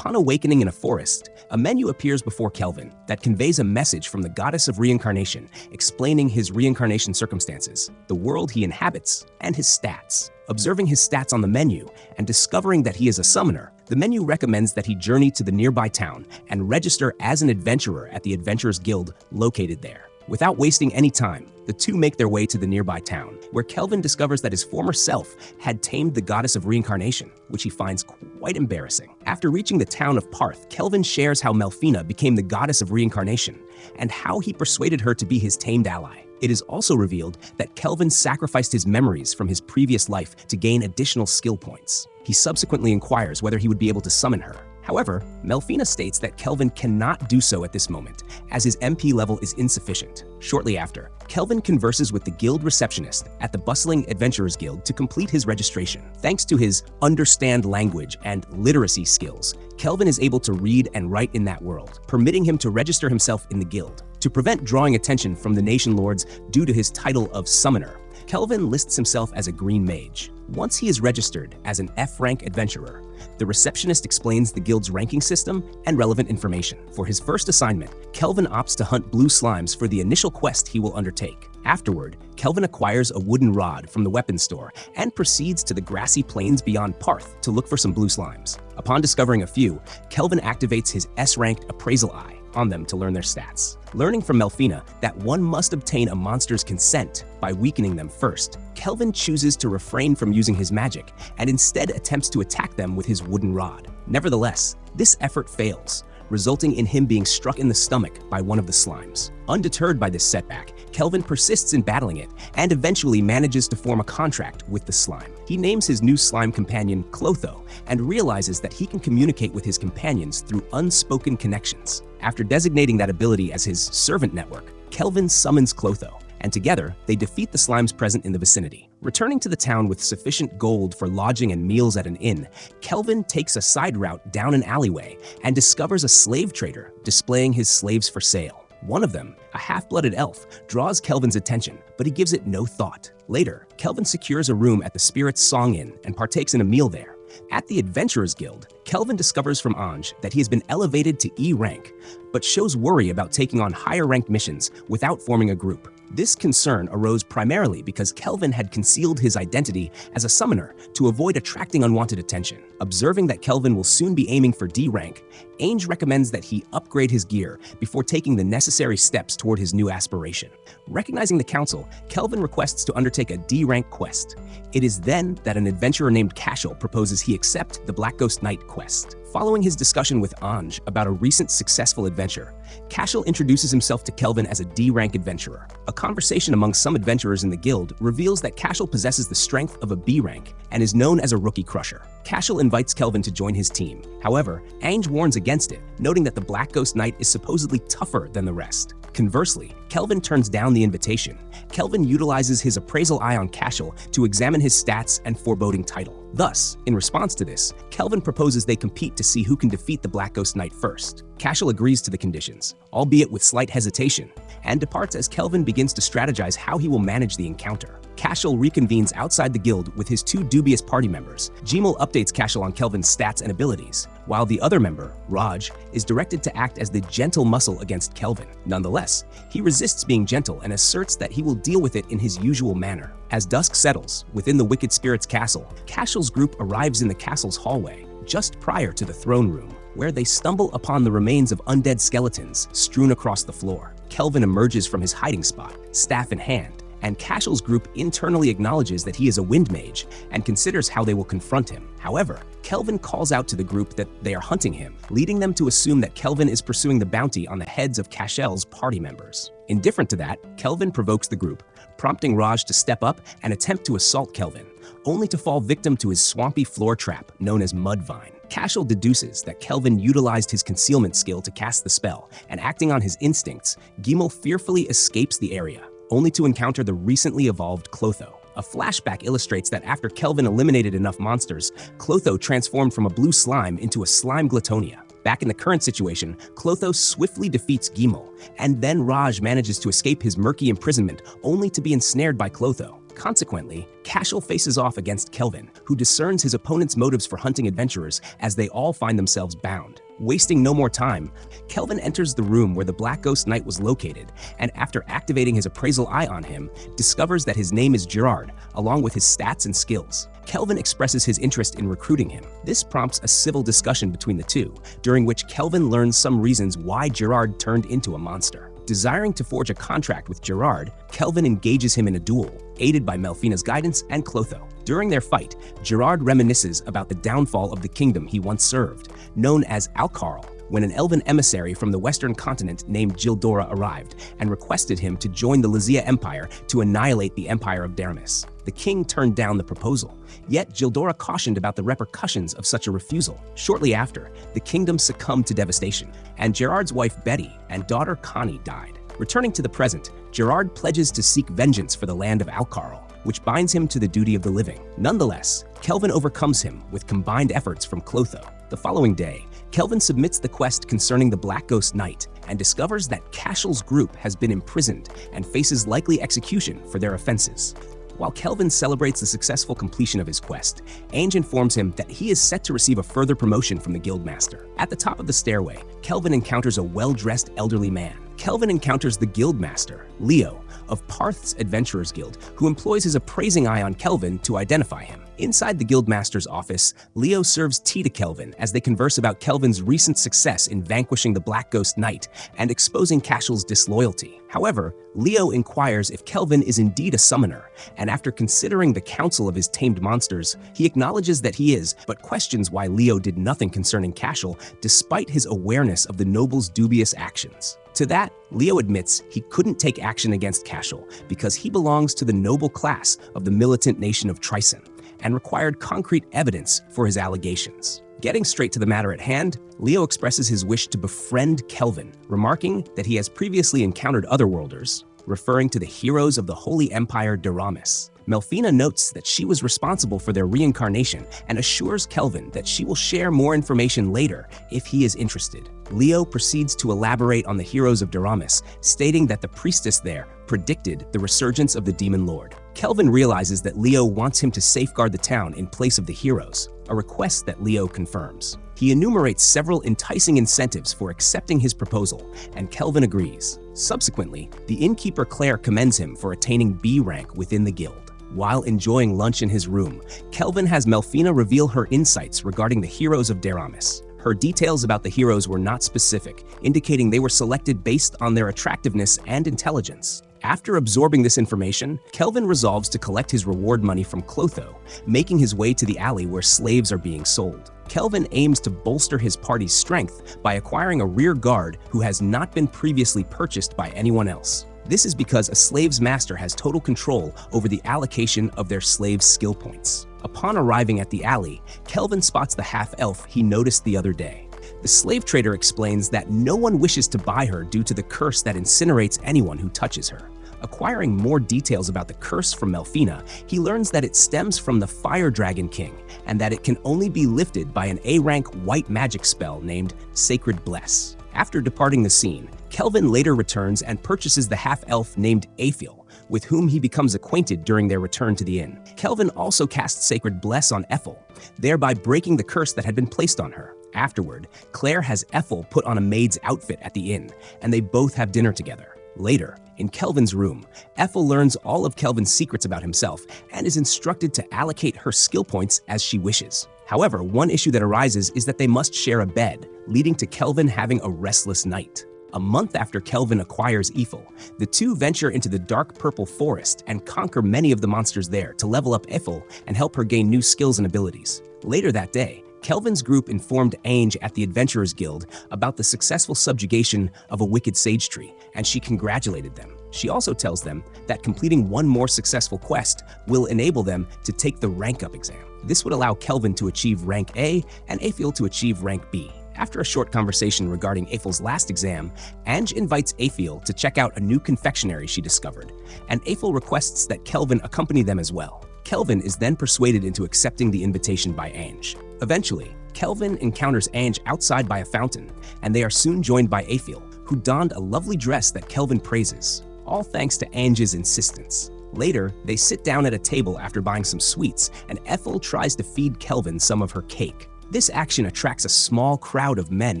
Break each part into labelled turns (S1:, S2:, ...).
S1: Upon awakening in a forest, a menu appears before Kelvin that conveys a message from the goddess of reincarnation, explaining his reincarnation circumstances, the world he inhabits, and his stats. Observing his stats on the menu and discovering that he is a summoner, the menu recommends that he journey to the nearby town and register as an adventurer at the Adventurers Guild located there. Without wasting any time, the two make their way to the nearby town, where Kelvin discovers that his former self had tamed the goddess of reincarnation, which he finds quite embarrassing. After reaching the town of Parth, Kelvin shares how Melfina became the goddess of reincarnation and how he persuaded her to be his tamed ally. It is also revealed that Kelvin sacrificed his memories from his previous life to gain additional skill points. He subsequently inquires whether he would be able to summon her. However, Melfina states that Kelvin cannot do so at this moment, as his MP level is insufficient. Shortly after, Kelvin converses with the guild receptionist at the bustling Adventurers Guild to complete his registration. Thanks to his understand language and literacy skills, Kelvin is able to read and write in that world, permitting him to register himself in the guild. To prevent drawing attention from the nation lords due to his title of summoner, Kelvin lists himself as a green mage. Once he is registered as an F-rank adventurer, the receptionist explains the guild's ranking system and relevant information. For his first assignment, Kelvin opts to hunt blue slimes for the initial quest he will undertake. Afterward, Kelvin acquires a wooden rod from the weapons store and proceeds to the grassy plains beyond Parth to look for some blue slimes. Upon discovering a few, Kelvin activates his S-ranked appraisal eye on them to learn their stats. Learning from Melfina that one must obtain a monster's consent by weakening them first, Kelvin chooses to refrain from using his magic and instead attempts to attack them with his wooden rod. Nevertheless, this effort fails, resulting in him being struck in the stomach by one of the slimes. Undeterred by this setback, Kelvin persists in battling it and eventually manages to form a contract with the slime. He names his new slime companion Clotho and realizes that he can communicate with his companions through unspoken connections. After designating that ability as his servant network, Kelvin summons Clotho, and together they defeat the slimes present in the vicinity. Returning to the town with sufficient gold for lodging and meals at an inn, Kelvin takes a side route down an alleyway and discovers a slave trader displaying his slaves for sale. One of them, a half-blooded elf, draws Kelvin's attention, but he gives it no thought. Later, Kelvin secures a room at the Spirit's Song Inn and partakes in a meal there. At the Adventurers Guild, Kelvin discovers from Anj that he has been elevated to E rank, but shows worry about taking on higher-ranked missions without forming a group. This concern arose primarily because Kelvin had concealed his identity as a summoner to avoid attracting unwanted attention. Observing that Kelvin will soon be aiming for D rank, Anj recommends that he upgrade his gear before taking the necessary steps toward his new aspiration. Recognizing the council, Kelvin requests to undertake a D rank quest. It is then that an adventurer named Cashel proposes he accept the Black Ghost Knight quest. Following his discussion with Anj about a recent successful adventure, Cashel introduces himself to Kelvin as a D-rank adventurer. A conversation among some adventurers in the guild reveals that Cashel possesses the strength of a B rank and is known as a rookie crusher. Cashel invites Kelvin to join his team. However, Anj warns against it, noting that the Black Ghost Knight is supposedly tougher than the rest. Conversely, Kelvin turns down the invitation. Kelvin utilizes his appraisal eye on Cashel to examine his stats and foreboding title. Thus, in response to this, Kelvin proposes they compete to see who can defeat the Black Ghost Knight first. Cashel agrees to the conditions, albeit with slight hesitation, and departs as Kelvin begins to strategize how he will manage the encounter. Cashel reconvenes outside the guild with his two dubious party members. Gmel updates Cashel on Kelvin's stats and abilities, while the other member, Raj, is directed to act as the gentle muscle against Kelvin. Nonetheless, he resists being gentle and asserts that he will deal with it in his usual manner. As dusk settles within the Wicked Spirit's castle, Cashel's group arrives in the castle's hallway, just prior to the throne room, where they stumble upon the remains of undead skeletons strewn across the floor. Kelvin emerges from his hiding spot, staff in hand, and Cashel's group internally acknowledges that he is a wind mage and considers how they will confront him. However, Kelvin calls out to the group that they are hunting him, leading them to assume that Kelvin is pursuing the bounty on the heads of Cashel's party members. Indifferent to that, Kelvin provokes the group, prompting Raj to step up and attempt to assault Kelvin, only to fall victim to his swampy floor trap known as Mudvine. Cashel deduces that Kelvin utilized his concealment skill to cast the spell, and acting on his instincts, Gmel fearfully escapes the area, only to encounter the recently evolved Clotho. A flashback illustrates that after Kelvin eliminated enough monsters, Clotho transformed from a blue slime into a slime Glatonia. Back in the current situation, Clotho swiftly defeats Gmel, and then Raj manages to escape his murky imprisonment only to be ensnared by Clotho. Consequently, Cashel faces off against Kelvin, who discerns his opponent's motives for hunting adventurers as they all find themselves bound. Wasting no more time, Kelvin enters the room where the Black Ghost Knight was located, and after activating his appraisal eye on him, discovers that his name is Gerard, along with his stats and skills. Kelvin expresses his interest in recruiting him. This prompts a civil discussion between the two, during which Kelvin learns some reasons why Gerard turned into a monster. Desiring to forge a contract with Gerard, Kelvin engages him in a duel, aided by Melfina's guidance and Clotho. During their fight, Gerard reminisces about the downfall of the kingdom he once served, known as Alcarl, when an elven emissary from the western continent named Gildora arrived and requested him to join the Lyzia Empire to annihilate the Empire of Deramis. The king turned down the proposal, yet Gildora cautioned about the repercussions of such a refusal. Shortly after, the kingdom succumbed to devastation, and Gerard's wife Betty and daughter Connie died. Returning to the present, Gerard pledges to seek vengeance for the land of Alcarl, which binds him to the duty of the living. Nonetheless, Kelvin overcomes him with combined efforts from Clotho. The following day, Kelvin submits the quest concerning the Black Ghost Knight and discovers that Cashel's group has been imprisoned and faces likely execution for their offenses. While Kelvin celebrates the successful completion of his quest, Ainge informs him that he is set to receive a further promotion from the Guildmaster. At the top of the stairway, Kelvin encounters a well-dressed elderly man. Kelvin encounters the Guildmaster, Leo, of Parth's Adventurers Guild, who employs his appraising eye on Kelvin to identify him. Inside the Guildmaster's office, Leo serves tea to Kelvin as they converse about Kelvin's recent success in vanquishing the Black Ghost Knight and exposing Cashel's disloyalty. However, Leo inquires if Kelvin is indeed a summoner, and after considering the counsel of his tamed monsters, he acknowledges that he is, but questions why Leo did nothing concerning Cashel despite his awareness of the noble's dubious actions. To that, Leo admits he couldn't take action against Cashel because he belongs to the noble class of the militant nation of Trison and required concrete evidence for his allegations. Getting straight to the matter at hand, Leo expresses his wish to befriend Kelvin, remarking that he has previously encountered otherworlders, referring to the heroes of the Holy Empire Deramis. Melfina notes that she was responsible for their reincarnation and assures Kelvin that she will share more information later if he is interested. Leo proceeds to elaborate on the heroes of Deramis, stating that the priestess there predicted the resurgence of the Demon Lord. Kelvin realizes that Leo wants him to safeguard the town in place of the heroes, a request that Leo confirms. He enumerates several enticing incentives for accepting his proposal, and Kelvin agrees. Subsequently, the innkeeper Claire commends him for attaining B rank within the guild. While enjoying lunch in his room, Kelvin has Melfina reveal her insights regarding the heroes of Deramis. Her details about the heroes were not specific, indicating they were selected based on their attractiveness and intelligence. After absorbing this information, Kelvin resolves to collect his reward money from Clotho, making his way to the alley where slaves are being sold. Kelvin aims to bolster his party's strength by acquiring a rear guard who has not been previously purchased by anyone else. This is because a slave's master has total control over the allocation of their slave's skill points. Upon arriving at the alley, Kelvin spots the half-elf he noticed the other day. The slave trader explains that no one wishes to buy her due to the curse that incinerates anyone who touches her. Acquiring more details about the curse from Melfina, he learns that it stems from the Fire Dragon King and that it can only be lifted by an A-rank white magic spell named Sacred Bless. After departing the scene, Kelvin later returns and purchases the half-elf named Aphil, with whom he becomes acquainted during their return to the inn. Kelvin also casts Sacred Bless on Ethel, thereby breaking the curse that had been placed on her. Afterward, Claire has Ethel put on a maid's outfit at the inn, and they both have dinner together. Later, in Kelvin's room, Ethel learns all of Kelvin's secrets about himself and is instructed to allocate her skill points as she wishes. However, one issue that arises is that they must share a bed, leading to Kelvin having a restless night. A month after Kelvin acquires Ethel, the two venture into the dark purple forest and conquer many of the monsters there to level up Ethel and help her gain new skills and abilities. Later that day, Kelvin's group informed Ainge at the Adventurers Guild about the successful subjugation of a wicked sage tree, and she congratulated them. She also tells them that completing one more successful quest will enable them to take the rank up exam. This would allow Kelvin to achieve rank A and Aphil to achieve rank B. After a short conversation regarding Aphil's last exam, Ainge invites Aphil to check out a new confectionery she discovered, and Aphil requests that Kelvin accompany them as well. Kelvin is then persuaded into accepting the invitation by Ainge. Eventually, Kelvin encounters Ainge outside by a fountain, and they are soon joined by Aphil, who donned a lovely dress that Kelvin praises, all thanks to Ainge's insistence. Later, they sit down at a table after buying some sweets, and Ethel tries to feed Kelvin some of her cake. This action attracts a small crowd of men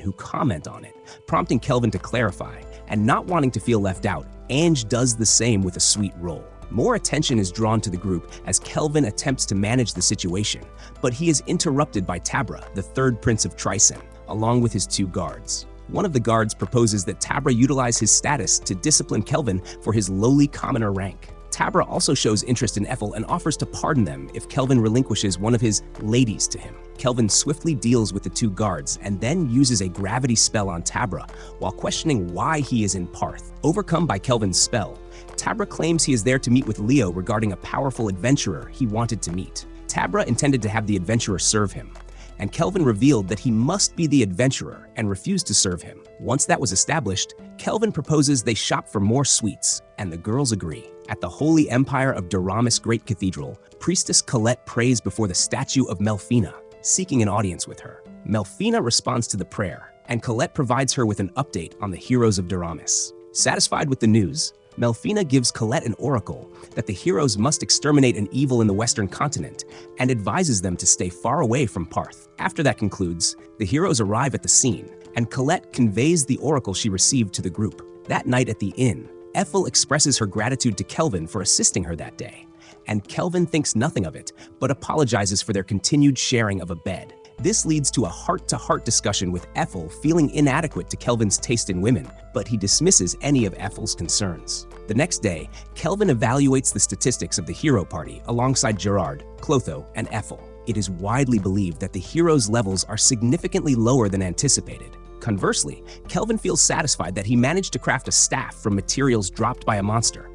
S1: who comment on it, prompting Kelvin to clarify, and not wanting to feel left out, Ange does the same with a sweet roll. More attention is drawn to the group as Kelvin attempts to manage the situation, but he is interrupted by Tabra, the third prince of Tryson, along with his 2 guards. One of the guards proposes that Tabra utilize his status to discipline Kelvin for his lowly commoner rank. Tabra also shows interest in Ethel and offers to pardon them if Kelvin relinquishes one of his ladies to him. Kelvin swiftly deals with the 2 guards and then uses a gravity spell on Tabra while questioning why he is in Parth. Overcome by Kelvin's spell, Tabra claims he is there to meet with Leo regarding a powerful adventurer he wanted to meet. Tabra intended to have the adventurer serve him, and Kelvin revealed that he must be the adventurer and refused to serve him. Once that was established, Kelvin proposes they shop for more sweets, and the girls agree. At the Holy Empire of Doramus Great Cathedral, Priestess Colette prays before the statue of Melfina, seeking an audience with her. Melfina responds to the prayer, and Colette provides her with an update on the heroes of Doramus. Satisfied with the news, Melfina gives Colette an oracle that the heroes must exterminate an evil in the Western continent and advises them to stay far away from Parth. After that concludes, the heroes arrive at the scene, and Colette conveys the oracle she received to the group. That night at the inn, Ethel expresses her gratitude to Kelvin for assisting her that day, and Kelvin thinks nothing of it, but apologizes for their continued sharing of a bed. This leads to a heart-to-heart discussion with Ethel feeling inadequate to Kelvin's taste in women, but he dismisses any of Ethel's concerns. The next day, Kelvin evaluates the statistics of the hero party alongside Gerard, Clotho, and Ethel. It is widely believed that the heroes' levels are significantly lower than anticipated. Conversely, Kelvin feels satisfied that he managed to craft a staff from materials dropped by a monster,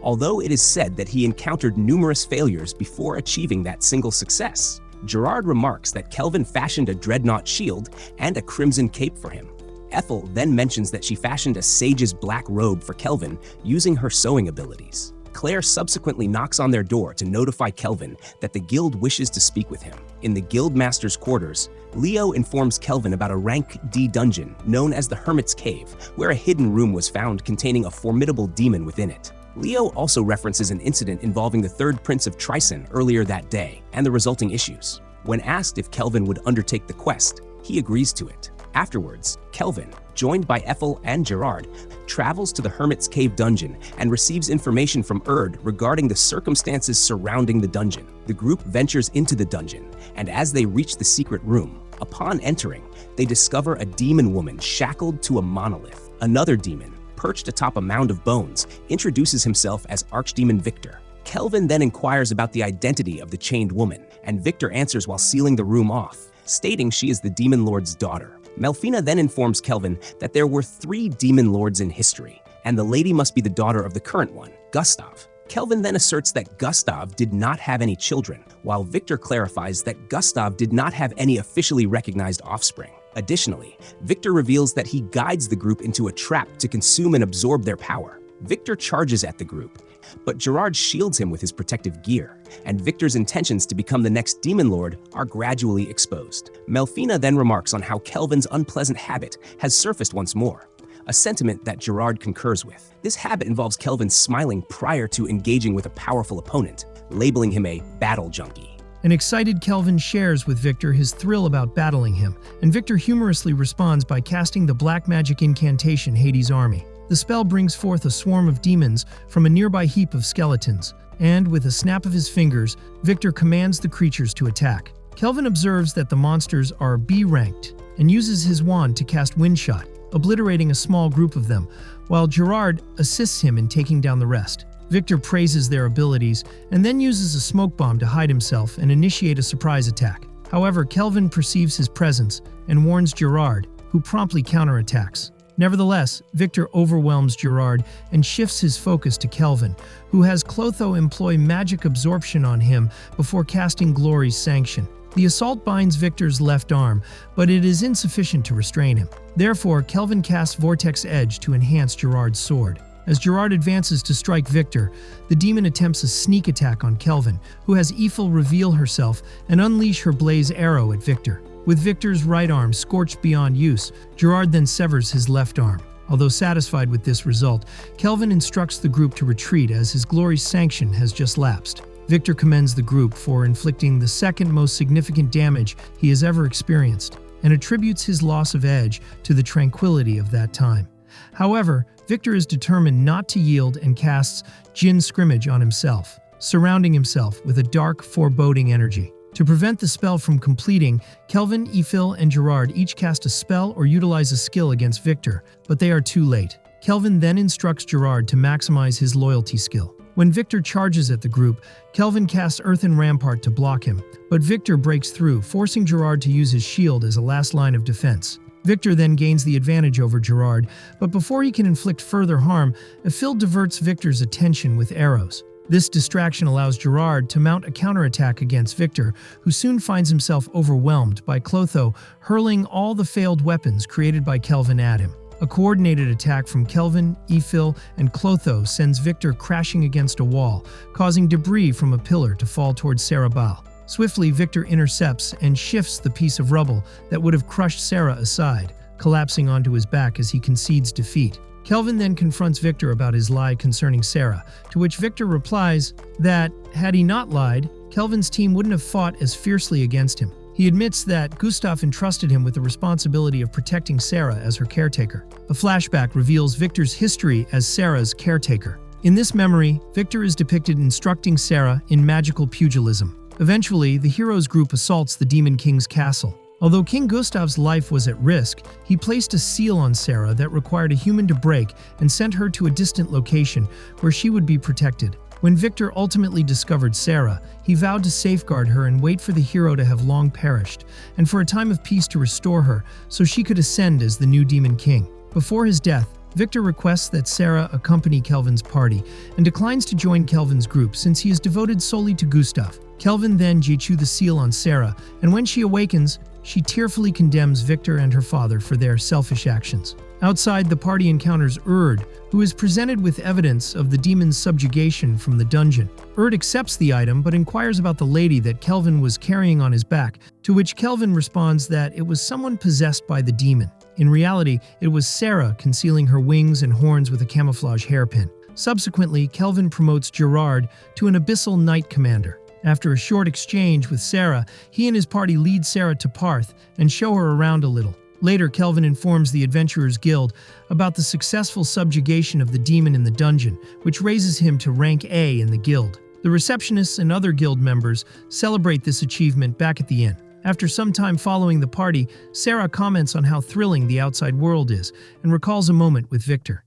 S1: although it is said that he encountered numerous failures before achieving that single success. Gerard remarks that Kelvin fashioned a dreadnought shield and a crimson cape for him. Ethel then mentions that she fashioned a sage's black robe for Kelvin using her sewing abilities. Claire subsequently knocks on their door to notify Kelvin that the guild wishes to speak with him. In the guildmaster's quarters, Leo informs Kelvin about a rank D dungeon known as the Hermit's Cave, where a hidden room was found containing a formidable demon within it. Leo also references an incident involving the third prince of Tryson earlier that day and the resulting issues. When asked if Kelvin would undertake the quest, he agrees to it. Afterwards, Kelvin, joined by Ethel and Gerard, travels to the Hermit's Cave dungeon and receives information from Erd regarding the circumstances surrounding the dungeon. The group ventures into the dungeon, and as they reach the secret room, upon entering, they discover a demon woman shackled to a monolith. Another demon, perched atop a mound of bones, introduces himself as Archdemon Victor. Kelvin then inquires about the identity of the chained woman, and Victor answers while sealing the room off, stating she is the Demon Lord's daughter. Melfina then informs Kelvin that there were 3 Demon Lords in history, and the lady must be the daughter of the current one, Gustav. Kelvin then asserts that Gustav did not have any children, while Victor clarifies that Gustav did not have any officially recognized offspring. Additionally, Victor reveals that he guides the group into a trap to consume and absorb their power. Victor charges at the group, but Gerard shields him with his protective gear, and Victor's intentions to become the next Demon Lord are gradually exposed. Melfina then remarks on how Kelvin's unpleasant habit has surfaced once more, a sentiment that Gerard concurs with. This habit involves Kelvin smiling prior to engaging with a powerful opponent, labeling him a battle junkie.
S2: An excited Kelvin shares with Victor his thrill about battling him, and Victor humorously responds by casting the black magic incantation Hades' Army. The spell brings forth a swarm of demons from a nearby heap of skeletons, and with a snap of his fingers, Victor commands the creatures to attack. Kelvin observes that the monsters are B-ranked and uses his wand to cast Windshot, obliterating a small group of them, while Gerard assists him in taking down the rest. Victor praises their abilities and then uses a smoke bomb to hide himself and initiate a surprise attack. However, Kelvin perceives his presence and warns Gerard, who promptly counterattacks. Nevertheless, Victor overwhelms Gerard and shifts his focus to Kelvin, who has Clotho employ magic absorption on him before casting Glory's Sanction. The assault binds Victor's left arm, but it is insufficient to restrain him. Therefore, Kelvin casts Vortex Edge to enhance Gerard's sword. As Gerard advances to strike Victor, the demon attempts a sneak attack on Kelvin, who has Eiffel reveal herself and unleash her blaze arrow at Victor. With Victor's right arm scorched beyond use, Gerard then severs his left arm. Although satisfied with this result, Kelvin instructs the group to retreat as his glory's sanction has just lapsed. Victor commends the group for inflicting the second most significant damage he has ever experienced, and attributes his loss of edge to the tranquility of that time. However, Victor is determined not to yield and casts Jin Scrimmage on himself, surrounding himself with a dark, foreboding energy. To prevent the spell from completing, Kelvin, Ephil, and Gerard each cast a spell or utilize a skill against Victor, but they are too late. Kelvin then instructs Gerard to maximize his loyalty skill. When Victor charges at the group, Kelvin casts Earthen Rampart to block him, but Victor breaks through, forcing Gerard to use his shield as a last line of defense. Victor then gains the advantage over Gerard, but before he can inflict further harm, Ephil diverts Victor's attention with arrows. This distraction allows Gerard to mount a counterattack against Victor, who soon finds himself overwhelmed by Clotho hurling all the failed weapons created by Kelvin at him. A coordinated attack from Kelvin, Ephil, and Clotho sends Victor crashing against a wall, causing debris from a pillar to fall towards Sarabal. Swiftly, Victor intercepts and shifts the piece of rubble that would have crushed Sarah aside, collapsing onto his back as he concedes defeat. Kelvin then confronts Victor about his lie concerning Sarah, to which Victor replies that, had he not lied, Kelvin's team wouldn't have fought as fiercely against him. He admits that Gustav entrusted him with the responsibility of protecting Sarah as her caretaker. A flashback reveals Victor's history as Sarah's caretaker. In this memory, Victor is depicted instructing Sarah in magical pugilism. Eventually, the heroes group assaults the Demon King's castle. Although King Gustav's life was at risk, he placed a seal on Sarah that required a human to break and sent her to a distant location where she would be protected. When Victor ultimately discovered Sarah, he vowed to safeguard her and wait for the hero to have long perished, and for a time of peace to restore her so she could ascend as the new Demon King. Before his death, Victor requests that Sarah accompany Kelvin's party and declines to join Kelvin's group since he is devoted solely to Gustav. Kelvin then Jechu the seal on Sarah, and when she awakens, she tearfully condemns Victor and her father for their selfish actions. Outside, the party encounters Erd, who is presented with evidence of the demon's subjugation from the dungeon. Erd accepts the item but inquires about the lady that Kelvin was carrying on his back, to which Kelvin responds that it was someone possessed by the demon. In reality, it was Sarah concealing her wings and horns with a camouflage hairpin. Subsequently, Kelvin promotes Gerard to an Abyssal Knight Commander. After a short exchange with Sarah, he and his party lead Sarah to Parth and show her around a little. Later, Kelvin informs the Adventurers Guild about the successful subjugation of the demon in the dungeon, which raises him to rank A in the guild. The receptionists and other guild members celebrate this achievement back at the inn. After some time following the party, Sarah comments on how thrilling the outside world is and recalls a moment with Victor.